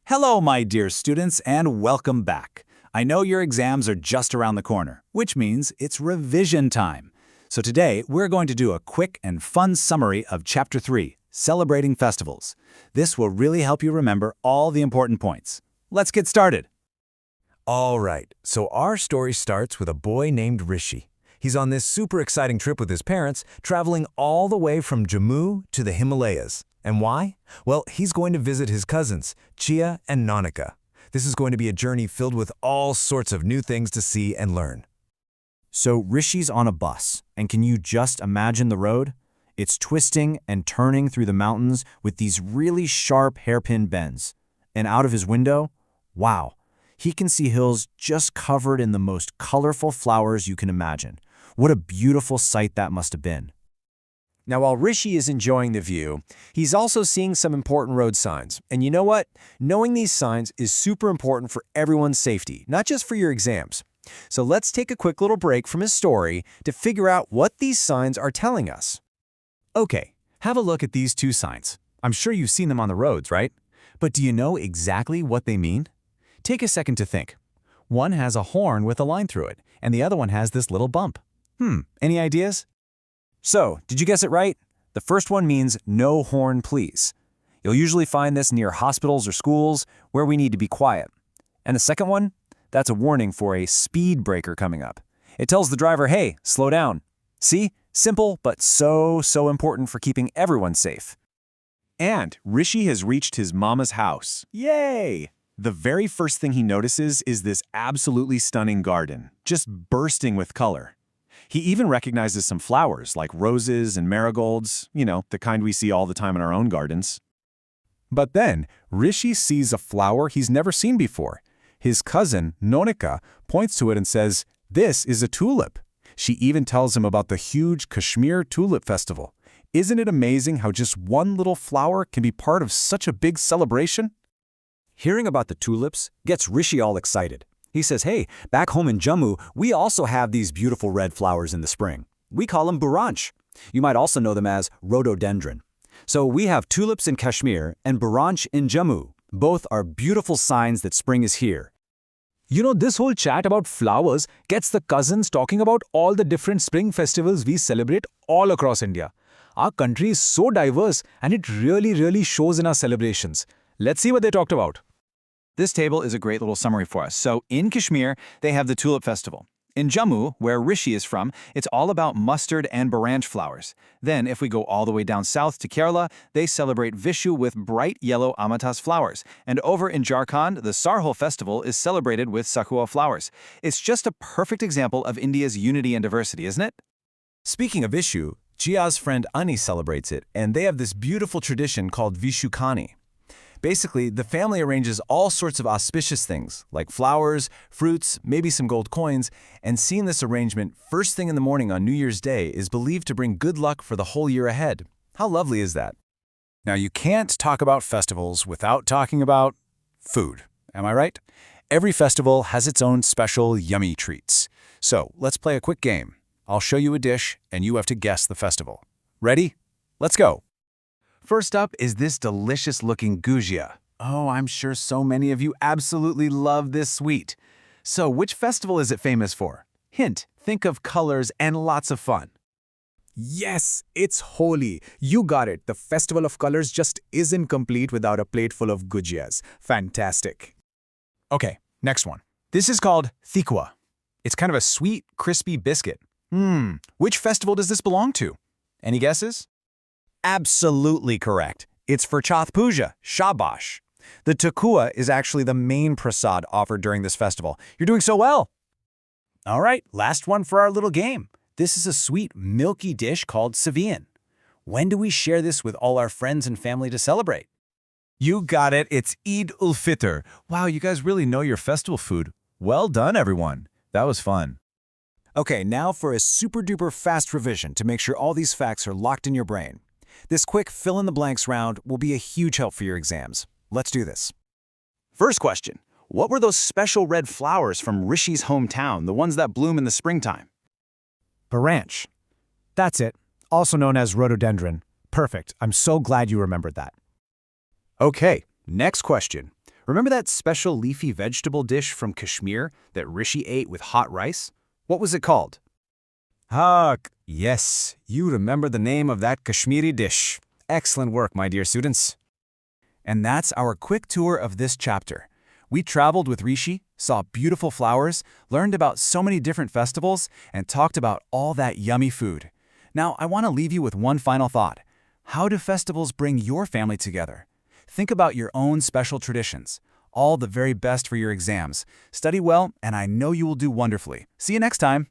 Hello, my dear students, and welcome back. I know your exams are just around the corner, which means it's revision time. So today, we're going to do a quick and fun summary of Chapter 3, Celebrating Festivals. This will really help you remember all the important points. Let's get started. All right, so our story starts with a boy named Rishi. He's on this super exciting trip with his parents, traveling all the way from Jammu to the Himalayas. And why? Well, he's going to visit his cousins, Chia and Nanika. This is going to be a journey filled with all sorts of new things to see and learn. So Rishi's on a bus, and can you just imagine the road? It's twisting and turning through the mountains with these really sharp hairpin bends. And out of his window, wow, he can see hills just covered in the most colorful flowers you can imagine. What a beautiful sight that must have been. Now, while Rishi is enjoying the view, he's also seeing some important road signs. And you know what? Knowing these signs is super important for everyone's safety, not just for your exams. So let's take a quick little break from his story to figure out what these signs are telling us. Okay, have a look at these two signs. I'm sure you've seen them on the roads, right? But do you know exactly what they mean? Take a second to think. One has a horn with a line through it, and the other one has this little bump. Any ideas? So, did you guess it right? The first one means no horn, please. You'll usually find this near hospitals or schools where we need to be quiet. And the second one? That's a warning for a speed breaker coming up. It tells the driver, hey, slow down. See? Simple, but so important for keeping everyone safe. And Rishi has reached his mama's house. Yay! The very first thing he notices is this absolutely stunning garden, just bursting with color. He even recognizes some flowers like roses and marigolds, the kind we see all the time in our own gardens. But then, Rishi sees a flower he's never seen before. His cousin, Nanika, points to it and says, "This is a tulip." She even tells him about the huge Kashmiri tulip festival. Isn't it amazing how just one little flower can be part of such a big celebration? Hearing about the tulips gets Rishi all excited. He says, hey, back home in Jammu, we also have these beautiful red flowers in the spring. We call them Buransh. You might also know them as rhododendron. So we have tulips in Kashmir and Buransh in Jammu. Both are beautiful signs that spring is here. This whole chat about flowers gets the cousins talking about all the different spring festivals we celebrate all across India. Our country is so diverse and it really shows in our celebrations. Let's see what they talked about. This table is a great little summary for us. So in Kashmir, they have the Tulip Festival. In Jammu, where Rishi is from, it's all about mustard and Buransh flowers. Then, if we go all the way down south to Kerala, they celebrate Vishu with bright yellow amatas flowers. And over in Jharkhand, the Sarhul Festival is celebrated with Thekua flowers. It's just a perfect example of India's unity and diversity, isn't it? Speaking of Vishu, Jia's friend Ani celebrates it, and they have this beautiful tradition called Vishu Kani. Basically, the family arranges all sorts of auspicious things, like flowers, fruits, maybe some gold coins, and seeing this arrangement first thing in the morning on New Year's Day is believed to bring good luck for the whole year ahead. How lovely is that? Now, you can't talk about festivals without talking about food. Am I right? Every festival has its own special yummy treats. So, let's play a quick game. I'll show you a dish, and you have to guess the festival. Ready? Let's go. First up is this delicious-looking Gujiya. Oh, I'm sure so many of you absolutely love this sweet. So, which festival is it famous for? Hint, think of colors and lots of fun. Yes, it's Holi. You got it. The Festival of Colors just isn't complete without a plate full of Gujiyas. Fantastic. Okay, next one. This is called Thekua. It's kind of a sweet, crispy biscuit. Which festival does this belong to? Any guesses? Absolutely correct. It's for Chhath Puja, Shabash. The Thekua is actually the main prasad offered during this festival. You're doing so well. All right, last one for our little game. This is a sweet, milky dish called Seviyan. When do we share this with all our friends and family to celebrate? You got it, it's Eid-ul-Fitr. Wow, you guys really know your festival food. Well done, everyone. That was fun. Okay, now for a super-duper fast revision to make sure all these facts are locked in your brain. This quick fill-in-the-blanks round will be a huge help for your exams. Let's do this. First question. What were those special red flowers from Rishi's hometown, the ones that bloom in the springtime? Buransh. That's it. Also known as rhododendron. Perfect. I'm so glad you remembered that. Okay, next question. Remember that special leafy vegetable dish from Kashmir that Rishi ate with hot rice? What was it called? Haak. Yes, you remember the name of that Kashmiri dish. Excellent work, my dear students. And that's our quick tour of this chapter. We traveled with Rishi, saw beautiful flowers, learned about so many different festivals, and talked about all that yummy food. Now, I want to leave you with one final thought. How do festivals bring your family together? Think about your own special traditions. All the very best for your exams. Study well, and I know you will do wonderfully. See you next time.